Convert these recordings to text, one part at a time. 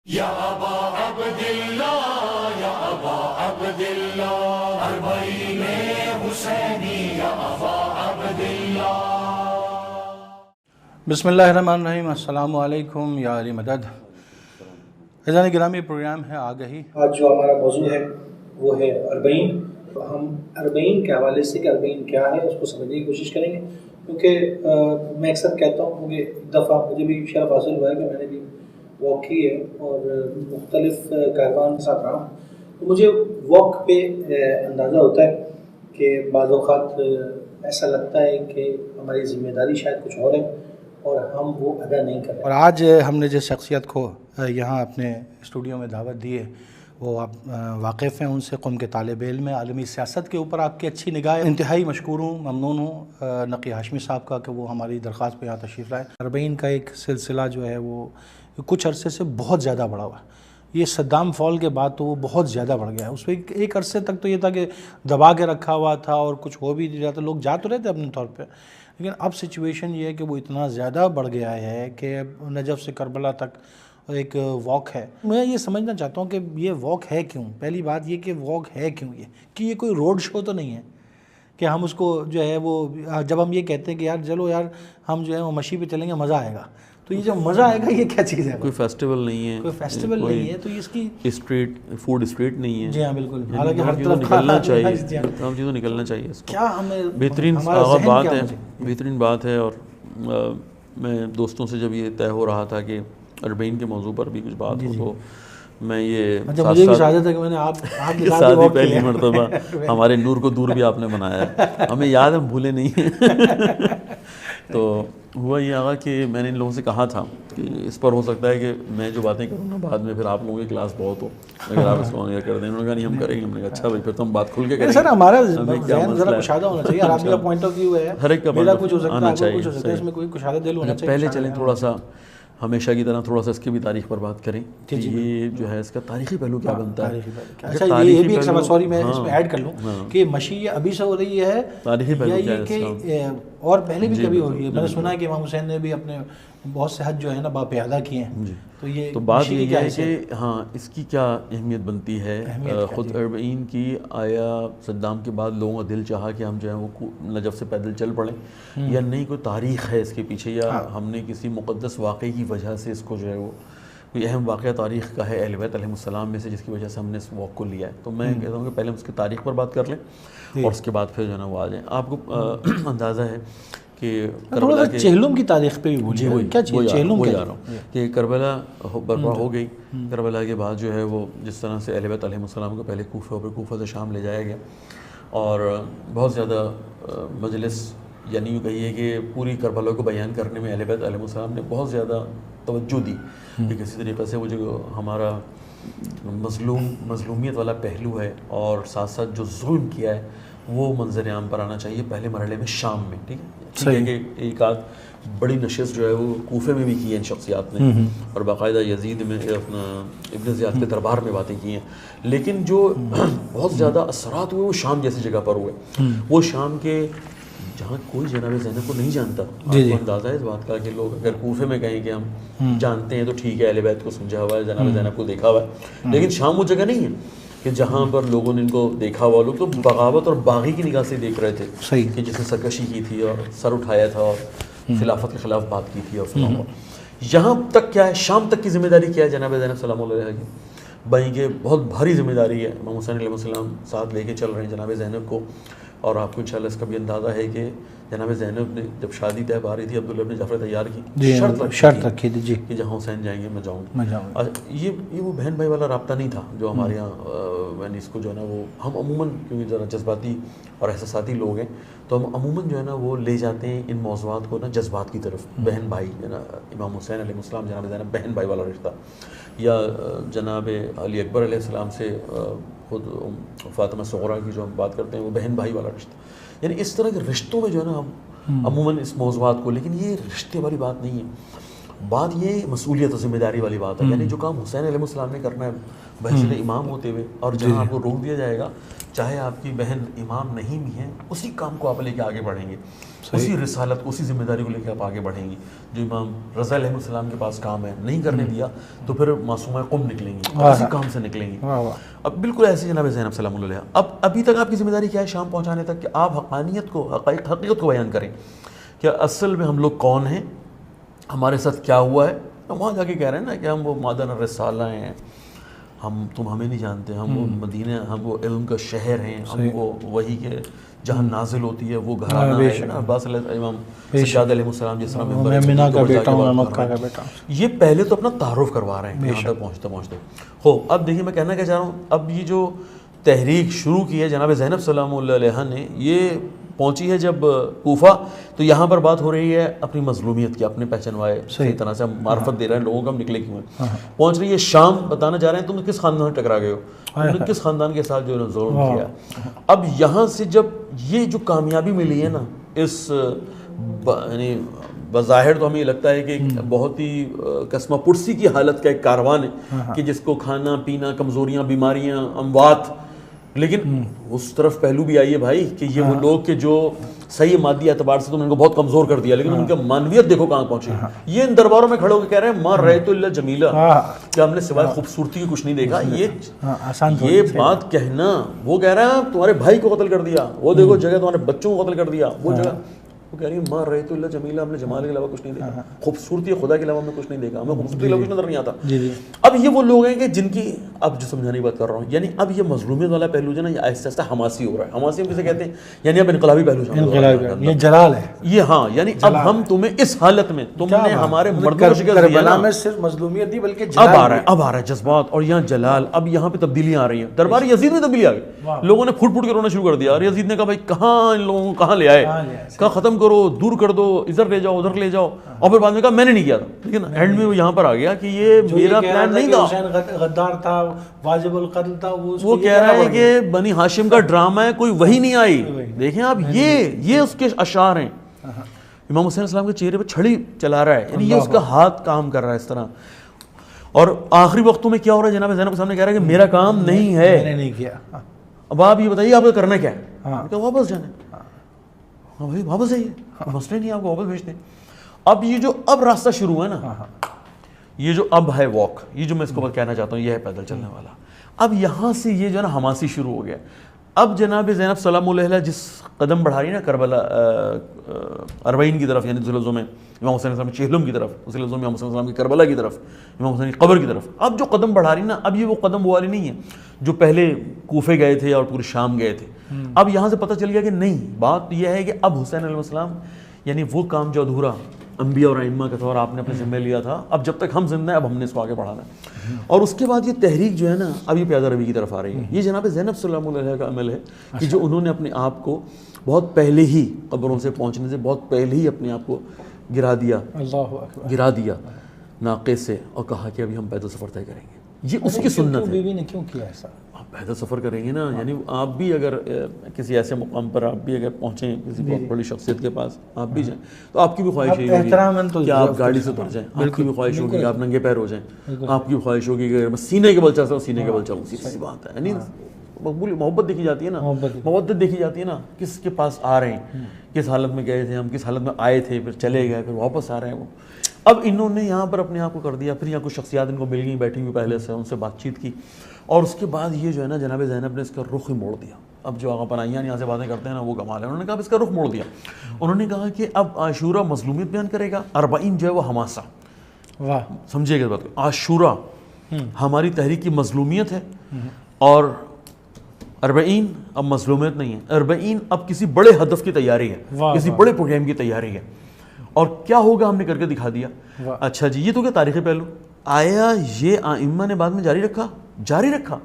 یا ابا عبداللہ یا ابا عبداللہ اربعین حسینی یا ابا عبداللہ۔ بسم اللہ الرحمن الرحیم۔ السلام علیکم یا علی مدد۔ عزیزان گرامی، پروگرام ہے آگہی۔ آج جو ہمارا موضوع ہے وہ ہے اربعین۔ ہم اربعین کے حوالے سے کہ اربعین کیا ہے اس کو سمجھنے کی کوشش کریں گے، کیونکہ میں اکثر کہتا ہوں کہ ایک دفعہ مجھے بھی شرف حاصل ہوا ہے کہ میں نے بھی واک کی ہے اور مختلف کاروان کے ساتھ رہا، تو مجھے واک پہ اندازہ ہوتا ہے کہ بعض اوقات ایسا لگتا ہے کہ ہماری ذمہ داری شاید کچھ اور ہے اور ہم وہ ادا نہیں کر رہے۔ اور آج ہم نے جس شخصیت کو یہاں اپنے اسٹوڈیو میں دعوت دی ہے وہ آپ واقف ہیں ان سے، قوم کے طالب علم ہیں، عالمی سیاست کے اوپر آپ کی اچھی نگاہ ہے۔ انتہائی مشکور ہوں، ممنون ہوں نقی ہاشمی صاحب کا کہ وہ ہماری درخواست پہ یہاں تشریف لائے۔ اربعین کا ایک سلسلہ جو ہے وہ کچھ عرصے سے بہت زیادہ بڑھا ہوا ہے۔ یہ صدام فال کے بعد تو وہ بہت زیادہ بڑھ گیا ہے۔ اس پہ ایک عرصے تک تو یہ تھا کہ دبا کے رکھا ہوا تھا اور کچھ ہو بھی نہیں رہا تھا، لوگ جا تو رہے تھے اپنے طور پہ، لیکن اب سچویشن یہ ہے کہ وہ اتنا زیادہ بڑھ گیا ہے کہ نجف سے کربلا تک ایک واک ہے۔ میں یہ سمجھنا چاہتا ہوں کہ یہ واک ہے کیوں؟ پہلی بات یہ کہ واک ہے کیوں، یہ کہ یہ کوئی روڈ شو تو نہیں ہے کہ ہم اس کو جو ہے وہ جب ہم یہ کہتے ہیں کہ یار چلو یار ہم جو ہے وہ مشی پہ چلیں گے مزہ آئے گا، تو یہ جو مزہ آئے گا یہ کیا چیز ہے؟ کوئی فیسٹیول نہیں ہے، کوئی فیسٹیول نہیں ہے، تو اس کی اسٹریٹ فوڈ اسٹریٹ نہیں ہے۔ جی ہاں بالکل، حالانکہ ہر طرف طرف نکلنا چاہیے، تمام چیزوں نکلنا چاہیے اس کو۔ کیا ہمیں بہترین بات ہے، بہترین بات ہے۔ اور میں دوستوں سے جب یہ طے ہو رہا تھا کہ اربعین کے موضوع پر بھی کچھ بات ہو تو میں یہ مجھے بھی شہادت ہے کہ میں نے آپ کے ساتھ ہی پہلی مرتبہ ہمارے نور کو دور بھی آپ نے بنایا ہے، ہمیں یاد ہے، ہم بھولے نہیں ہیں۔ تو ہوا یہ آگا کہ میں نے ان لوگوں سے کہا تھا کہ اس پر ہو سکتا ہے کہ میں جو باتیں کروں نا بعد میں پھر آپ لوگوں کی کلاس بہت ہو اگر آپ اس کو آن ایئر کر دیں۔ انہوں نے کہا نہیں ہم کریں گے۔ ہم نے کہا اچھا بھائی پھر تو ہم بات کھل کے کریں گے۔ سر ہمارا ذہن ذرا کشادہ ہونا چاہیے، آپ کا پوائنٹ آف ویو ہے، ہر ایک کا میرا کچھ ہو سکتا آنا ہے، چاہیے، کچھ ہو سکتا ہے، اس میں کوئی کشادہ دل ہونا چاہیے۔ پہلے چلیں تھوڑا سا ہمیشہ کی طرح تھوڑا سا اس کی بھی تاریخ پر بات کریں کہ یہ جو ہے اس کا تاریخی پہلو کیا بنتا ہے۔ اچھا یہ بھی ایک سوال، سوری میں اس میں ایڈ کر لوں کہ مشی ابھی سے ہو رہی ہے تاریخی پہلو یا یہ کہ اور پہلے بھی کبھی ہوئی ہے؟ میں نے سنا ہے کہ امام حسین نے بھی اپنے بہت سے حج جو ہے نا باپیادہ کیے ہیں، تو یہ بات یہ ہے کہ ہاں اس کی کیا اہمیت بنتی ہے خود اربعین کی۔ آیا صدام کے بعد لوگوں کا دل چاہا کہ ہم جو ہے وہ نجف سے پیدل چل پڑیں یا نہیں؟ کوئی تاریخ ہے اس کے پیچھے یا ہم نے کسی مقدس واقعے کی وجہ سے اس کو جو ہے وہ کوئی اہم واقعہ تاریخ کا ہے اہل بیت علیہ السلام میں سے جس کی وجہ سے ہم نے اس واک کو لیا ہے؟ تو میں کہتا ہوں کہ پہلے ہم اس کی تاریخ پر بات کر لیں اور اس کے بعد پھر جو ہے نا وہ آ جائیں۔ آپ کو اندازہ ہے کہ کربلا کے چہلم کی تاریخ پہ بھی بولیے، کیا چیز چہلم کیا ہے؟ کہ کربلا برپا ہو گئی، کربلا کے بعد جو ہے وہ جس طرح سے اہل بیت علیہ السلام کو پہلے کوفہ اور کوفہ سے شام لے جایا گیا اور بہت زیادہ مجلس، یعنی یوں کہیے کہ پوری کربلا کو بیان کرنے میں اہل بیت علیہ السلام نے بہت زیادہ توجہ دی کہ کسی طریقے سے وہ جو ہمارا مظلومیت والا پہلو ہے اور ساتھ ساتھ جو ظلم کیا ہے وہ منظر عام پر آنا چاہیے پہلے مرحلے میں شام میں۔ ٹھیک ہے کہ ایک آدھ بڑی نشست جو ہے وہ کوفے میں بھی کی ہے ان شخصیات نے اور باقاعدہ یزید میں اپنا ابن زیاد کے دربار میں باتیں کی ہیں، لیکن جو بہت زیادہ اثرات ہوئے وہ شام جیسی جگہ پر ہوئے، وہ شام کے جہاں کوئی جناب زینب کو نہیں جانتا۔ آپ کو اندازہ ہے اس بات کا کہ لوگ اگر کوفے میں کہیں کہ ہم جانتے ہیں تو ٹھیک ہے، اہل بیت کو سمجھا ہوا ہے، جناب زینب کو دیکھا ہوا ہے، لیکن شام وہ جگہ نہیں ہے کہ جہاں پر لوگوں نے ان کو دیکھا ہوا۔ لوگ تو بغاوت اور باغی کی نگاہ سے دیکھ رہے تھے کہ جس نے سرکشی کی تھی اور سر اٹھایا تھا اور خلافت کے خلاف بات کی تھی اور فلاں۔ یہاں تک کیا ہے، شام تک کی ذمہ داری کیا ہے جناب زینب سلام اللہ علیہ کی؟ بھائی کہ بہت بھاری ذمہ داری ہے، امام حسین علیہ السلام ساتھ لے کے چل رہے ہیں جناب زینب کو، اور آپ کو انشاءاللہ اس کا بھی اندازہ ہے کہ جناب زینب نے جب شادی طے پا رہی تھی عبداللہ بن جعفر طیار کی شرط رکھی تھی جی کہ جہاں حسین جائیں گے میں جاؤں گا۔ یہ وہ بہن بھائی والا رابطہ نہیں تھا جو ہمارے یہاں، یعنی اس کو جو ہے نا وہ ہم عموماً کیونکہ ذرا جذباتی اور احساساتی لوگ ہیں تو ہم عموماً جو ہے نا وہ لے جاتے ہیں ان موضوعات کو نا جذبات کی طرف۔ بہن بھائی جو ہے نا امام حسین علیہ السلام جناب زینب بہن بھائی والا رشتہ، یا جناب علی اکبر علیہ السلام سے خود فاطمہ صغریٰ کی جو ہم بات کرتے ہیں وہ بہن بھائی والا رشتہ، یعنی اس طرح کے رشتوں میں جو ہے نا ہم عموماً اس موضوعات کو، لیکن یہ رشتے والی بات نہیں ہے۔ بات یہ مسئولیت و ذمہ داری والی بات ہے، یعنی جو کام حسین علیہ السلام نے کرنا ہے بحیثیت امام ہوتے ہوئے، اور جہاں آپ کو روک دیا جائے گا چاہے آپ کی بہن امام نہیں بھی ہیں، اسی کام کو آپ لے کے آگے بڑھیں گے، اسی رسالت کو، اسی ذمہ داری کو لے کے آپ آگے بڑھیں گی. جو امام رضا علیہ السلام کے پاس کام ہے نہیں کرنے دیا تو پھر معصومہ قم نکلیں گی، اسی کام سے نکلیں گی. اب بالکل ایسے جناب زینب سلام اللہ علیہ، اب ابھی تک آپ کی ذمہ داری کیا ہے شام حقانیت تک کہ آپ حقانیت کو، حقیقت کو بیان کریں کہ اصل میں ہم لوگ کون ہیں، ہمارے ساتھ کیا ہوا ہے. وہاں جا کے کہہ رہے ہیں نا کہ ہم وہ معدن الرسالہ ہیں، تم ہمیں نہیں جانتے، ہم وہ مدینہ، ہم وہ علم کا شہر ہیں، ہم وہ وحی کے جہاں نازل ہوتی ہے وہ گھرانہ ہے نا. عباس امام سجاد علیہ السلام جس طرح یہ پہلے تو اپنا تعارف کروا رہے ہیں یہاں تک پہنچتے پہنچتے. اب دیکھیے میں کہنا کیا چاہ رہا ہوں، اب یہ جو تحریک شروع کی ہے جناب زینب سلام اللہ علیہ نے، یہ پہنچی ہے جب کوفہ، تو یہاں پر بات ہو رہی ہے اپنی مظلومیت کی، اپنے پہچنوائے صحیح طرح سے ہم معرفت دے رہے ہیں لوگوں کو، ہم نکلے کیوں ہیں. پہنچ رہی ہے شام، بتانا چاہ رہے ہیں تم کس خاندان ٹکرا گئے ہو، تم نے کس خاندان کے ساتھ جو ہے ظلم کیا. اب یہاں سے جب یہ جو کامیابی ملی ہے نا، اس یعنی بظاہر تو ہمیں یہ لگتا ہے کہ بہت ہی قسمہ پرسی کی حالت کا ایک کاروان ہے کہ جس کو کھانا پینا، کمزوریاں، بیماریاں، اموات، لیکن اس طرف پہلو بھی آئیے بھائی کہ یہ وہ لوگ کہ جو صحیح مادی اعتبار سے تم نے ان کو بہت کمزور کر دیا، لیکن ان کا معنویت دیکھو کہاں پہنچی. یہ ان درباروں میں کھڑے ہو کے کہہ رہے ہیں ما رأیت الا جمیلا، کہ ہم نے سوائے خوبصورتی کی کچھ نہیں دیکھا. یہ بات کہنا، وہ کہہ رہا ہے تمہارے بھائی کو قتل کر دیا، وہ دیکھو جگہ تمہارے بچوں کو قتل کر دیا، وہ جگہ وہ کہہ رہی ہے ما رأیت الا جمیلا، ہم نے جمال کے علاوہ کچھ نہیں دیکھا، خوبصورتی خدا کے علاوہ ہم نے کچھ نہیں دیکھا، ہمیں خوبصورتی کے علاوہ کچھ نظر نہیں آتا. اب یہ وہ لوگ ہیں کہ جن کی اب جو سمجھانے کی بات کر رہا ہوں، یعنی اب یہ مظلومیت والا پہلو جو ہے نا، یہ آہستہ آہستہ حماسی ہو رہا ہے. حماسی ہم کسے کہتے ہیں؟ یعنی اب انقلابی پہلو، یہ جلال ہے یہ. ہاں یعنی اب ہم تمہیں اس حالت میں، تم نے ہمارے مردوں کو شکست دیا نا، میں صرف مظلومیت نہیں بلکہ اب آ رہا ہے جذبات، اور یہاں جلال. اب یہاں پہ تبدیلیاں آ رہی ہیں. دربار یزید میں تبدیلی آ گئی، لوگوں نے پھوٹ پھوٹ کے رونا شروع کر دیا، اور یزید نے کہا بھائی کہاں ان لوگوں کو کہاں لے آئے، کہا ختم کرو، دور کر دو، ادھر لے جاؤ، ادھر لے جاؤ. اور پھر بعد میں کہا میں نے نہیں کیا تھا، لیکن اینڈ میں وہ یہاں پر آ گیا کہ یہ میرا پلان نہیں تھا. حسین غدار تھا، واجب القتل تھا، وہ کہہ رہا ہے کہ بنی ہاشم کا ڈرامہ ہے، کوئی وہی نہیں آئی. دیکھیں آپ یہ اس کے اشعار ہیں. امام حسین السلام کے چہرے پہ چھڑی چلا رہا ہے، یعنی یہ اس کا ہاتھ کام کر رہا ہے اس طرح. اور آخری وقتوں میں کیا ہو رہا ہے، جناب زینب کے سامنے کہہ رہا ہے کہ میرا کام نہیں ہے، میں نے نہیں کیا. اب آپ یہ بتائیے آپ کو کرنا کیا ہے؟ واپس جانا ہے. ہاں بھائی واپس جائیے، مسئلہ نہیں، آپ کو واپس بھیجتے ہیں. اب یہ جو اب راستہ شروع ہے نا، یہ جو اب ہے واک، یہ جو میں اس کو کہنا چاہتا ہوں، یہ ہے پیدل چلنے والا. اب یہاں سے یہ جو ہے نا حماسی شروع ہو گیا. اب جناب زینب سلام اللہ علیہ جس قدم بڑھا رہی ہے نا کربلا 40 کی طرف، یعنی ذوالفقار میں امام حسین السلام کی چہلم کی طرف، اسی لفظوں میں امام حسین السلام کی کربلا کی طرف، امام حسین کی قبر کی طرف، اب جو قدم بڑھا رہی نا، اب یہ وہ قدم وہ والی نہیں ہے جو پہلے کوفے گئے تھے اور پورے شام گئے تھے. اب یہاں سے پتہ چل گیا کہ نہیں، بات یہ ہے کہ اب حسین علیہ السلام یعنی وہ کام جو ادھورا انبیاء اور ائمہ کے طور آپ نے اپنے ذمہ لیا تھا، اب جب تک ہم زندہ ہیں اب ہم نے اس کو آگے بڑھانا ہے. اور اس کے بعد یہ تحریک جو ہے نا، اب یہ پیادہ روی کی طرف آ رہی ہے. یہ جناب زینب صلی اللہ علیہ کا عمل ہے کہ جو انہوں نے اپنے آپ کو بہت پہلے ہی قبروں سے پہنچنے سے بہت پہلے ہی اپنے آپ کو گرا دیا ناقے سے، اور کہا کہ ابھی ہم پیدل سفر طے کریں گے. یہ اس کی سنت ہے. بیوی نے کیوں کیا ایسا؟ آپ پیدل سفر کریں گے نا، یعنی آپ بھی اگر کسی ایسے مقام پر آپ بھی اگر پہنچیں کسی بہت بڑی شخصیت کے پاس آپ بھی جائیں، تو آپ کی بھی خواہش یہی ہوگی کہ آپ گاڑی سے اتر جائیں. آپ کی بھی خواہش ہوگی کہ آپ ننگے پیر ہو جائیں. آپ کی بھی خواہش ہوگی کہ میں سینے کے بل چل سکوں، سینے کے بل چلوں. سی بات ہے، یعنی مقبول محبت دیکھی جاتی ہے نا، محبت دیکھی جاتی ہے نا. کس کے پاس آ رہے ہیں، کس حالت میں گئے تھے ہم، کس حالت میں آئے تھے، پھر چلے گئے، پھر واپس آ رہے ہیں. وہ اب انہوں نے یہاں پر اپنے آپ کو کر دیا. پھر یہاں کچھ شخصیات ان کو مل گئی بیٹھی ہوئی پہلے سے، ان سے بات چیت کی، اور اس کے بعد یہ جو ہے نا جناب زینب نے اس کا رخ ہی موڑ دیا. اب جو آقا پناہیان یہاں سے باتیں کرتے ہیں نا، وہ کمال ہے. انہوں نے کہا اس کا رخ موڑ دیا. انہوں نے کہا کہ اب عاشورہ مظلومیت بیان کرے گا، 40 جو ہے وہ حماسہ. واہ، سمجھیے گا بات. عاشورہ ہماری تحریک کی مظلومیت ہے، اور 40 اب مظلومیت نہیں ہے. 40 اب کسی بڑے ہدف کی تیاری ہے، کسی بڑے پروگرام کی تیاری ہے. اور کیا ہوگا ہم نے کر کے دکھا دیا. اچھا جی، یہ تو کیا تاریخی پہلو. آیا یہ ائمہ نے بعد میں جاری رکھا.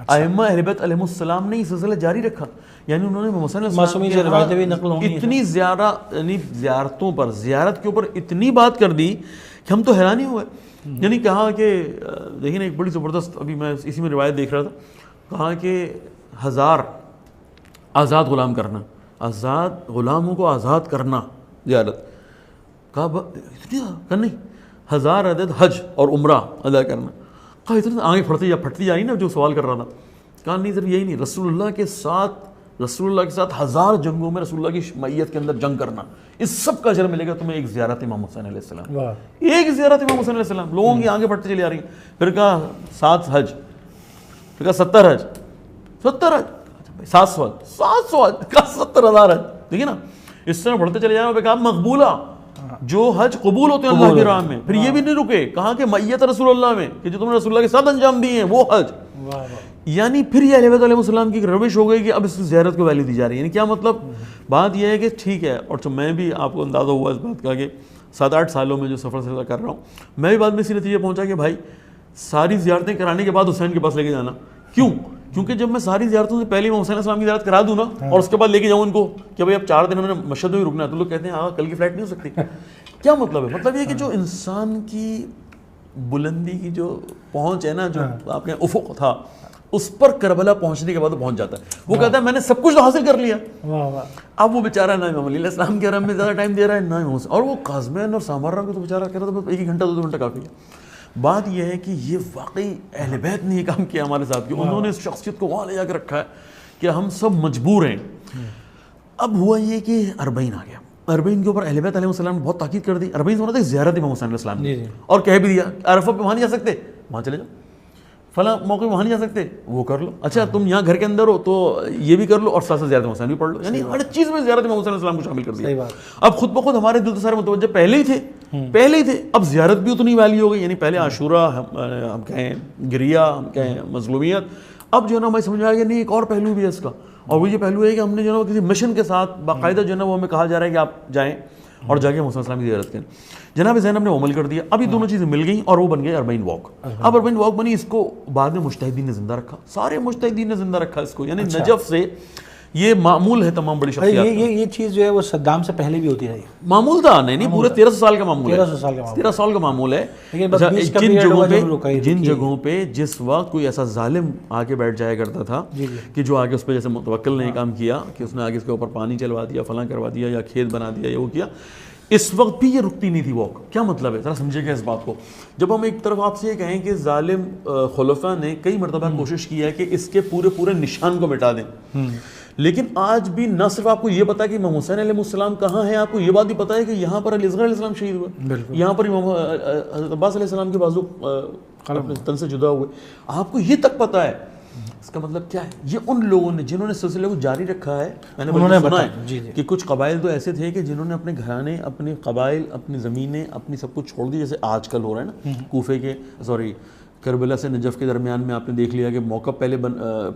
ائمہ اہل بیت علیہ السلام نے یہ سلسلہ جاری رکھا. یعنی انہوں نے معصومی سے روایتیں بھی نقل ہونی اتنی زیادہ، یعنی زیارتوں پر، زیارت کے اوپر اتنی بات کر دی کہ ہم تو حیران ہی ہوئے. یعنی کہا کہ دیکھیں ایک بڑی زبردست، ابھی میں اسی میں روایت دیکھ رہا تھا، کہا کہ 1000 آزاد غلام کرنا، آزاد غلاموں کو آزاد کرنا زیارت. کہا اتنی کرنی، 1000 عدد حج اور عمرہ ادا کرنا. کہا اتنا آگے پھٹتی جا رہی نا جو سوال کر رہا تھا. کہا نہیں صرف یہی نہیں، رسول اللہ کے ساتھ 1000 جنگوں میں رسول اللہ کی معیت کے اندر جنگ کرنا، اس سب کا اجر ملے گا تمہیں ایک زیارت امام حسین علیہ السلام. ایک زیارت امام حسین علیہ السلام. لوگوں کی آنکھیں پھٹتی چلی آ رہی ہیں. پھر کہا 7 حج، پھر کہا 70 حج، 70 حج 700 حج، کہا 70,000 حج. دیکھیے نا اس طرح بڑھتے چلے جائیں. کہا مقبولہ، جو حج قبول ہوتے ہیں اللہ کی راہ میں. پھر یہ بھی نہیں رکے، کہا کہ معیت رسول اللہ میں، کہ جو تم نے رسول اللہ کے ساتھ انجام دیے ہیں وہ حج. یعنی پھر یہ اہل بیت علیہ السلام کی ایک روش ہو گئی کہ اب اس زیارت کو ویلیو دی جا رہی ہے. یعنی کیا مطلب؟ بات یہ ہے کہ ٹھیک ہے، اور میں بھی آپ کو اندازہ ہوا اس بات کا کہ 7-8 سالوں میں جو سفر سے کر رہا ہوں، میں بھی بعد میں اسی نتیجے پہنچا کہ بھائی ساری زیارتیں کرانے کے بعد حسین کے پاس لے کے جانا. کیوں؟ کیونکہ جب میں ساری زیارتوں سے پہلے حسین السلام کی زیارت کرا دوں نا اور اس کے بعد لے کے جاؤں ان کو کہ بھائی اب 4 دن ہم نے مشہد میں رکنا ہے، تو لوگ کہتے ہیں کل کی فلائٹ نہیں ہو سکتی. کیا مطلب ہے؟ مطلب یہ کہ جو انسان کی بلندی کی جو پہنچ ہے نا، جو آپ کے افق تھا، اس پر کربلا پہنچنے کے بعد وہ پہنچ جاتا ہے. وہ کہتا ہے میں نے سب کچھ تو حاصل کر لیا. اب وہ بیچارہ نہ امام علیہ السلام کے حرم میں زیادہ ٹائم دے رہا ہے نہ اور وہ قازمین اور سامرہ کو تو بیچارہ کہہ رہا تھا 1 گھنٹہ 2 گھنٹہ کافی ہے. بات یہ ہے کہ یہ واقعی اہل بیت نے یہ کام کیا ہمارے ساتھ، کہ انہوں نے اس شخصیت کو وہاں لے جا کے رکھا ہے کہ ہم سب مجبور ہیں. اب ہوا یہ کہ 40 آ گیا. 40 کے اوپر اہل بیت علیہ السلام نے بہت تاکید کر دی. 40 سے مراد زیارت امام حسین علیہ السلام نے، اور کہہ بھی دیا عرفہ پہ وہاں نہیں جا سکتے، وہاں چلے جاؤ. فلاں موقع وہاں نہیں جا سکتے، وہ کر لو. اچھا تم یہاں گھر کے اندر ہو تو یہ بھی کر لو اور ساتھ ساتھ زیارت حسین بھی پڑھ لو. یعنی ہر چیز میں زیارت امام حسین علیہ السلام کو شامل کر دیا. اب خود بخود ہمارے دل تو سارے متوجہ پہلے ہی تھے، اب زیارت بھی اتنی ویلی ہو گئی. یعنی پہلے عاشورہ ہم کہیں گریہ، ہم کہیں مظلومیت، اب جو ہے نا ہمیں سمجھ آیا کہ نہیں ایک اور پہلو بھی ہے اس کا، اور وہ یہ پہلو ہے کہ ہم نے جو ہے کسی مشن کے ساتھ باقاعدہ جو ہے نا وہ ہمیں کہا جا رہا ہے کہ آپ جائیں اور جا کے حسین السلام کی زیارت کریں. جناب زینب نے عمل کر دیا. اب یہ دونوں چیزیں مل گئیں اور وہ بن گئے 40 واک. اب 40 واک بنی، اس کو بعد میں مجتہدین نے زندہ رکھا، سارے مجتہدین نے زندہ رکھا اس کو. یعنی نجف سے یہ معمول ہے تمام بڑی شخصیات. یہ چیز جو ہے وہ صدام سے پہلے بھی ہوتی ہے. معمول تھا نہیں پورے 1300 سال کا معمول ہے. 1300 سال کا معمول ہے. جن جگہوں پہ جس وقت کوئی ایسا ظالم آ کے بیٹھ جایا کرتا تھا کہ جو آگے اس پہ جیسے متوکل نے کام کیا کہ اس نے آگے اس کے اوپر پانی چلوا دیا، فلاں کروا دیا، یا کھیت بنا دیا، یا وہ کیا، اس وقت بھی یہ رکتی نہیں تھی واک. کیا مطلب ہے ذرا سمجھے گا اس بات کو. جب ہم ایک طرف آپ سے یہ کہیں کہ ظالم خلفاء نے کئی مرتبہ کوشش کی ہے کہ اس کے پورے نشان کو مٹا دیں، لیکن آج بھی نہ صرف آپ کو یہ پتا کہ امام حسین علیہ السلام کہاں ہیں، آپ کو یہ بات بھی پتا ہے کہ یہاں پر علی اصغر علیہ السلام شہید ہوئے، یہاں پر امام حضرت عباس علیہ السلام کے بازو اپنے تن سے جدا ہوئے. آپ کو یہ تک پتا ہے. اس کا مطلب کیا ہے؟ یہ ان لوگوں نے جنہوں نے سلسلے کو جاری رکھا ہے. میں نے سنا ہے کہ کچھ قبائل تو ایسے تھے کہ جنہوں نے اپنے گھرانے، اپنے قبائل، اپنی زمینیں، اپنی سب کچھ چھوڑ دی، جیسے آج کل ہو رہا ہے نا کوفے کے کربلا سے نجف کے درمیان میں آپ نے دیکھ لیا کہ موقع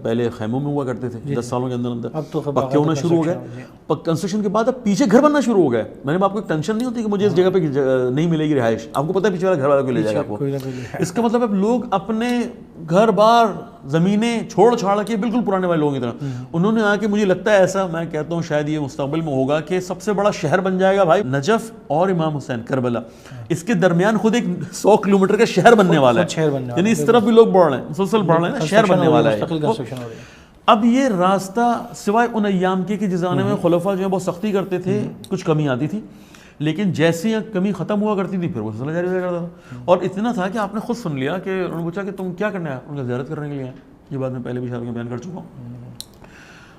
پہلے خیموں میں ہوا کرتے تھے. 10 سالوں کے اندر پکے ہونا شروع ہو گئے. کنسٹرکشن کے بعد اب پیچھے گھر بننا شروع ہو گئے. میں نے آپ کو ایک ٹینشن نہیں ہوتی کہ مجھے اس جگہ پہ نہیں ملے گی رہائش، آپ کو پتا ہے پیچھے والا گھر والا کو لے جائے گا آپ کو. اس کا مطلب ہے لوگ اپنے گھر بار زمینیں چھوڑ چھاڑ کے بالکل پرانے والے لوگوں کی طرح انہوں نے آ کے، مجھے لگتا ہے ایسا، میں کہتا ہوں شاید یہ مستقبل میں ہوگا کہ سب سے بڑا شہر بن جائے گا بھائی نجف اور امام حسین کربلا، اس کے درمیان خود ایک 100 کلومیٹر کا شہر بننے والا ہے. یعنی اس طرف بھی لوگ بڑھ رہے ہیں، مسلسل بڑھ رہے ہیں، شہر بننے والا ہے. اب یہ راستہ سوائے ان ایام کے کہ جس زمانے میں خلفاء جو ہے بہت سختی کرتے تھے، کچھ کمی آتی تھی، لیکن جیسے ہی کمی ختم ہوا کرتی تھی پھر وہ سلسلہ جاری ہو کرتا تھا. اور اتنا تھا کہ آپ نے خود سن لیا کہ انہوں نے پوچھا کہ تم کیا کرنا ہے، ان کا زیارت کرنے کے لیے. یہ بات میں پہلے بھی شاید میں بیان کر چکا ہوں.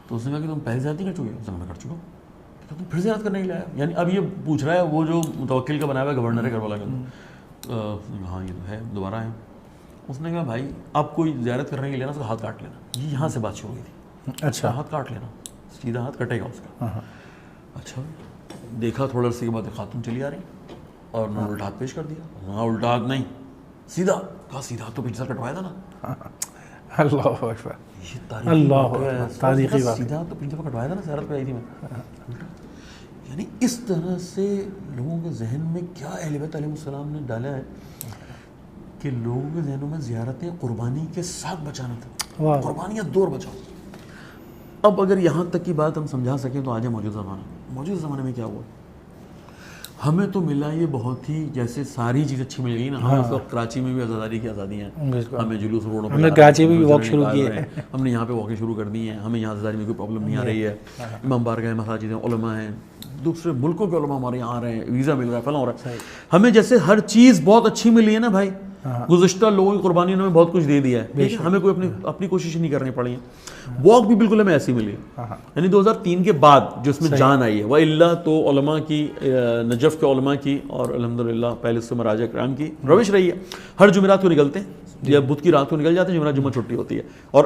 تو اس نے کہا کہ تم پہلے زیارت نہیں کر چکے؟ اس نے میں کر چکا ہوں. تو تم پھر زیارت کرنے کے لیے آیا؟ یعنی اب یہ پوچھ رہا ہے وہ جو متوکل کا بنایا ہوا گورنر ہے کربلا کا. ہاں یہ تو ہے، دوبارہ ہے. اس نے کہا بھائی اب کوئی زیارت کرنے کے لیے نا اس کا ہاتھ کاٹ لینا. یہ یہاں سے بات شروع ہوئی تھی. اچھا ہاتھ کاٹ لینا، سیدھا ہاتھ کٹے گا اس کا. اچھا دیکھا تھوڑا سا کے بعد خاتون چلی آ رہی اور انہوں نے الٹا ہاتھ پیش کر دیا. ہاں الٹا ہاتھ نہیں، سیدھا. کہا سیدھا ہاتھ تو پیچھے سے کٹوایا تھا نا. اللہ اکبر، یہ تاریخی بات. سیدھا ہاتھ تو پیچھے سے کٹوایا تھا نا، زیارت پہ آئی تھی میں. یعنی اس طرح سے لوگوں کے ذہن میں کیا اہل بیت علیہ السلام نے ڈالا ہے کہ لوگوں کے ذہنوں میں زیارتیں قربانی کے ساتھ بچانا تھا، قربانیاں دور بچاؤ. اب اگر یہاں تک کی بات ہم سمجھا سکیں تو آج ہے موجودہ زمانے میں کیا ہوا. ہمیں تو ملا یہ بہت ہی، جیسے ساری چیز اچھی مل گئی نا. ہم اس وقت کراچی میں بھی آزادی کی آزادی ہیں، ہمیں جلوس روڈوں پہ، ہم نے کراچی میں بھی واک شروع کی ہے، ہم نے یہاں پہ واکنگ شروع کر دی ہیں، ہمیں یہاں آزادی میں کوئی پرابلم نہیں آ رہی ہے. امام بارگاہ مساجد ہیں، علماء ہیں، دوسرے ملکوں کے علماء ہمارے یہاں آ رہے ہیں, ویزا مل رہا ہے, فلاں ہو رہا ہے. ہمیں جیسے ہر چیز بہت اچھی ملی ہے نا بھائی, گزشتہ لوگوں کی قربانیوں نے ہمیں بہت کچھ دے دیا ہے, ہمیں کوئی اپنی کوشش نہیں کرنی پڑی ہے. واک بھی بالکل ہمیں ایسی ملی ہے, یعنی 2003 کے بعد جو اس میں جان آئی ہے. وَإِلَّا تو علماء کی, نجف کے علماء کی اور الحمدللہ پہلے سے مراجع کرام کی روش رہی ہے, ہر جمعرات کو نکلتے ہیں یا بدھ کی رات کو نکل جاتے ہیں, جمعرات جمعہ چھٹی ہوتی ہے. اور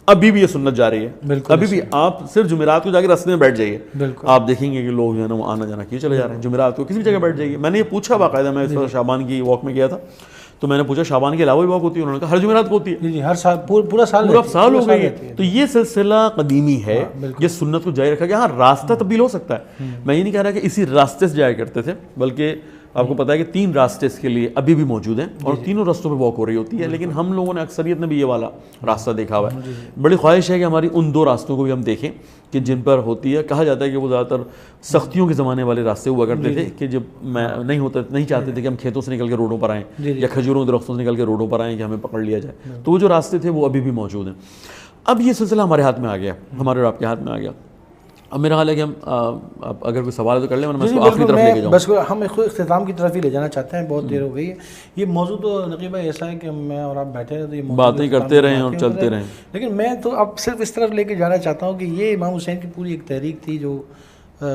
ابھی بھی یہ سنت جاری ہے, ابھی بھی آپ صرف جمعرات کو جا کے راستے میں بیٹھ جائیے, آپ دیکھیں گے کہ لوگ جو ہے نا وہ آنا جانا کیے چلے جا رہے ہیں. جمعرات کو کسی بھی جگہ بیٹھ جائیے. میں نے یہ پوچھا باقاعدہ, میں اس وقت شعبان کی واک میں گیا تھا تو میں نے پوچھا شعبان کے علاوہ بھی واک ہوتی ہے؟ انہوں نے کہا ہر جمعرات کو ہوتی ہے. جی ہر سال پورا سال ہو گئی ہے. تو یہ سلسلہ قدیمی ہے, یہ سنت کو جاری رکھا گیا. ہاں راستہ تبدیل ہو سکتا ہے, میں یہ نہیں کہہ رہا کہ اسی راستے سے جایا کرتے تھے, بلکہ آپ کو پتا ہے کہ 3 راستے اس کے لیے ابھی بھی موجود ہیں اور تینوں راستوں پہ واک ہو رہی ہوتی ہے. لیکن ہم لوگوں نے اکثریت نے بھی یہ والا راستہ دیکھا ہوا ہے. بڑی خواہش ہے کہ ہماری ان 2 راستوں کو بھی ہم دیکھیں کہ جن پر ہوتی ہے. کہا جاتا ہے کہ وہ زیادہ تر سختیوں کے زمانے والے راستے ہوا کرتے تھے کہ جب نہیں چاہتے تھے کہ ہم کھیتوں سے نکل کے روڈوں پر آئیں یا کھجوروں درختوں سے نکل کے روڈوں پر آئیں کہ ہمیں پکڑ لیا جائے. تو وہ جو راستے تھے وہ ابھی بھی موجود ہیں. اب یہ سلسلہ ہمارے ہاتھ میں آ گیا, ہمارے اور آپ کے ہاتھ میں آ گیا. اب میرا حال ہے کہ ہم اگر کوئی سوال ہے تو کر لیں, ورنہ میں اس کو آخری طرف لے کے جاؤں. بس ہم خود اختتام کی طرف ہی لے جانا چاہتے ہیں, بہت دیر ہو گئی ہے. یہ موضوع تو نقیب بھائی ایسا ہے کہ میں اور آپ بیٹھے ہیں تو یہ باتیں کرتے رہیں اور چلتے رہیں, لیکن میں تو اب صرف اس طرف لے کے جانا چاہتا ہوں کہ یہ امام حسین کی پوری ایک تحریک تھی جو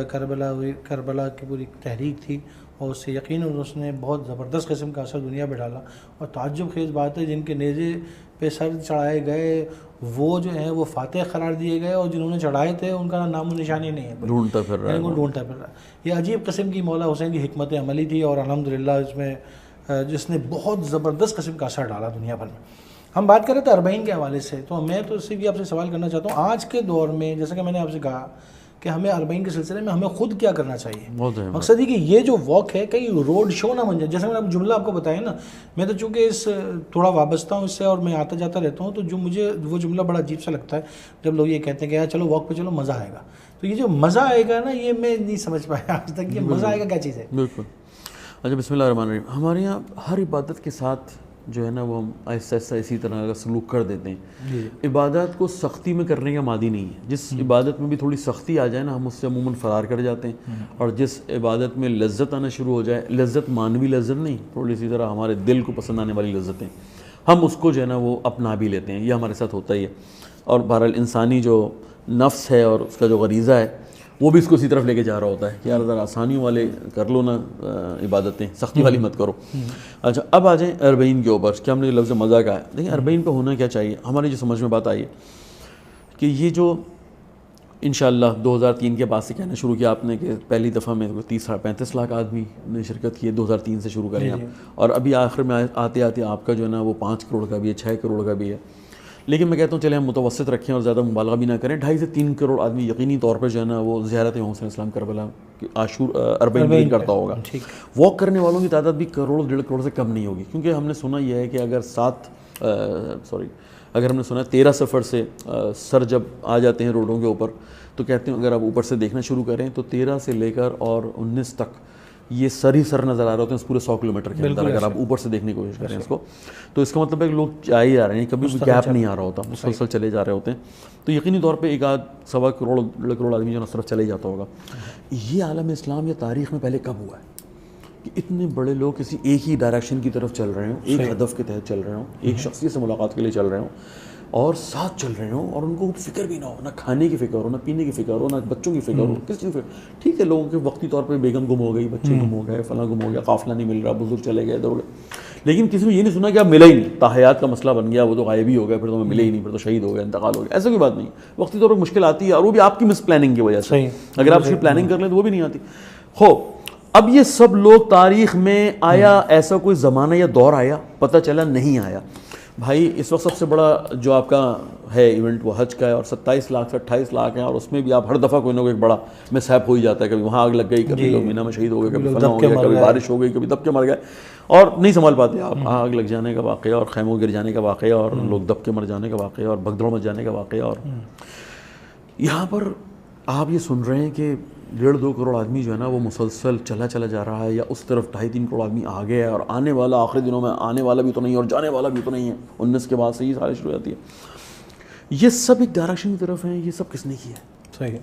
کربلا کی پوری تحریک تھی, اور اس سے یقیناً اس نے بہت زبردست قسم کا اثر دنیا پہ ڈالا. اور تعجب خیز بات ہے جن کے نیزے پہ سر چڑھائے گئے وہ جو ہیں وہ فاتح قرار دیے گئے, اور جنہوں نے چڑھائے تھے ان کا نام و نشانی نہیں ہے, ڈھونڈتا پھر رہا ہے. یہ عجیب قسم کی مولا حسین کی حکمت عملی تھی, اور الحمدللہ اس میں جس نے بہت زبردست قسم کا اثر ڈالا دنیا بھر میں. ہم بات کر رہے تھے اربعین کے حوالے سے, تو میں تو اس سے بھی آپ سے سوال کرنا چاہتا ہوں, آج کے دور میں جیسا کہ میں نے آپ سے کہا کہ ہمیں اربعین کے سلسلے میں ہمیں خود کیا کرنا چاہیے. مقصد یہ کہ یہ جو واک ہے کہیں روڈ شو نہ بن جائے. جیسے میں نے جملہ آپ کو بتایا نا, میں تو چونکہ اس تھوڑا وابستہ ہوں اس سے اور میں آتا جاتا رہتا ہوں, تو جو مجھے وہ جملہ بڑا عجیب سا لگتا ہے جب لوگ یہ کہتے ہیں کہ یار چلو واک پہ چلو مزہ آئے گا. تو یہ جو مزہ آئے گا نا, یہ میں نہیں سمجھ پایا آج تک, یہ مزہ آئے گا کیا چیز ہے. بالکل. اچھا بسم اللہ الرحمن الرحیم. ہمارے یہاں ہر عبادت کے ساتھ جو ہے نا وہ ہم آہستہ آہستہ اسی طرح کا سلوک کر دیتے ہیں. عبادت کو سختی میں کرنے کا مادی نہیں ہے. جس عبادت میں بھی تھوڑی سختی آ جائے نا, ہم اس سے عموماً فرار کر جاتے ہیں. اور جس عبادت میں لذت آنا شروع ہو جائے, لذت مانوی لذت نہیں, تھوڑی سی طرح ہمارے دل کو پسند آنے والی لذتیں, ہم اس کو جو ہے نا وہ اپنا بھی لیتے ہیں. یہ ہمارے ساتھ ہوتا ہی ہے. اور بہرحال انسانی جو نفس ہے اور اس کا جو غریزہ ہے وہ بھی اس کو اسی طرف لے کے جا رہا ہوتا ہے کہ یار ذرا آسانیوں والے کر لو نا عبادتیں, سختی والی مت کرو. اچھا اب آ جائیں اربعین کے اوپر, کہ ہم نے لفظ مزہ کہا ہے. دیکھیں اربعین پہ ہونا کیا چاہیے, ہماری جو سمجھ میں بات آئی ہے کہ یہ جو انشاءاللہ 2003 کے بعد سے کہنا شروع کیا آپ نے کہ پہلی دفعہ میں 30-35 لاکھ آدمی نے شرکت کی ہے, 2003 سے شروع کریں آپ, اور ابھی آخر میں آتے آتے آپ کا جو ہے نا وہ 5 کروڑ کا بھی ہے, 6 کروڑ کا بھی ہے. لیکن میں کہتا ہوں چلے ہم متوسط رکھیں اور زیادہ مبالغہ بھی نہ کریں. 2.5 سے 3 کروڑ آدمی یقینی طور پہ جو ہے نا وہ زیارت امام حسین اسلام کربلا اربعین کرتا ہوگا. واک کرنے والوں کی تعداد بھی 1.5 کروڑ سے کم نہیں ہوگی, کیونکہ ہم نے سنا یہ ہے کہ اگر ہم نے سنا 13 سفر سے سر جب آ جاتے ہیں روڈوں کے اوپر, تو کہتے ہیں اگر آپ اوپر سے دیکھنا شروع کریں تو 13 سے لے کر اور 19 تک یہ سر ہی سر نظر آ رہے ہوتے ہیں اس پورے 100 کلومیٹر کے اندر. اگر آپ اوپر سے دیکھنے کی کوشش کریں اس کو, تو اس کا مطلب ہے کہ لوگ جا ہی جا رہے ہیں, کبھی بھی گیپ نہیں آ رہا ہوتا, مسلسل چلے جا رہے ہوتے ہیں. تو یقینی طور پہ 1.25 کروڑ آدمی جو ہے طرف چلے جاتا ہوگا. یہ عالم اسلام یا تاریخ میں پہلے کب ہوا ہے کہ اتنے بڑے لوگ کسی ایک ہی ڈائریکشن کی طرف چل رہے ہوں, ایک ہدف کے تحت چل رہے ہوں, ایک شخصیت سے ملاقات کے لیے چل رہے ہوں اور ساتھ چل رہے ہوں, اور ان کو فکر بھی نہ ہو, نہ کھانے کی فکر ہو, نہ پینے کی فکر ہو, نہ بچوں کی فکر ہو, کس چیز کی فکر. ٹھیک ہے لوگوں کے وقتی طور پہ بیگم گم ہو گئی, بچے گم ہو گئے, فلاں گم ہو گیا, قافلہ نہیں مل رہا, بزرگ چلے گئے, ادھر ہو گئے, لیکن کسی نے یہ نہیں سنا کہ آپ ملا ہی نہیں, تاحیات کا مسئلہ بن گیا, وہ تو غائب ہی ہو گیا, پھر تو ہمیں ملے ہی نہیں, پھر تو شہید ہو گیا, انتقال ہو گیا. ایسا کوئی بات نہیں. وقتی طور پر مشکل آتی ہے, اور وہ بھی آپ کی مس پلاننگ کی وجہ سے. اگر آپ اس کی پلاننگ کر لیں تو وہ بھی نہیں آتی. اب یہ سب لوگ تاریخ میں آیا ایسا کوئی زمانہ یا دور آیا, پتہ چلا نہیں آیا. بھائی اس وقت سب سے بڑا جو آپ کا ہے ایونٹ وہ حج کا ہے, اور 27 لاکھ سے 28 لاکھ ہیں, اور اس میں بھی آپ ہر دفعہ کوئی نہ کوئی ایک بڑا مسہپ ہو ہی جاتا ہے. کبھی وہاں آگ لگ گئی, کبھی لوگ مینا میں شہید ہو گئے, کبھی فلاں ہو گیا, کبھی بارش ہو گئی, کبھی دب کے مر گئے, اور نہیں سنبھال پاتے آپ. آگ لگ جانے کا واقعہ, اور خیموں گر جانے کا واقعہ, اور لوگ دب کے مر جانے کا واقعہ, اور بھگدڑ مچ جانے کا واقعہ. اور یہاں پر آپ یہ سن رہے ہیں کہ 1.5-2 کروڑ آدمی جو ہے نا وہ مسلسل چلا جا رہا ہے, یا اس طرف 2.5-3 کروڑ آدمی آ گیا ہے, اور آنے والا آخری دنوں میں آنے والا بھی تو نہیں اور جانے والا بھی تو نہیں ہے. 19 کے بعد سے یہ سارے شروع ہو جاتی ہے. یہ سب ایک ڈائریکشن کی طرف ہیں. یہ سب کس نے کیا ہے؟ صحیح.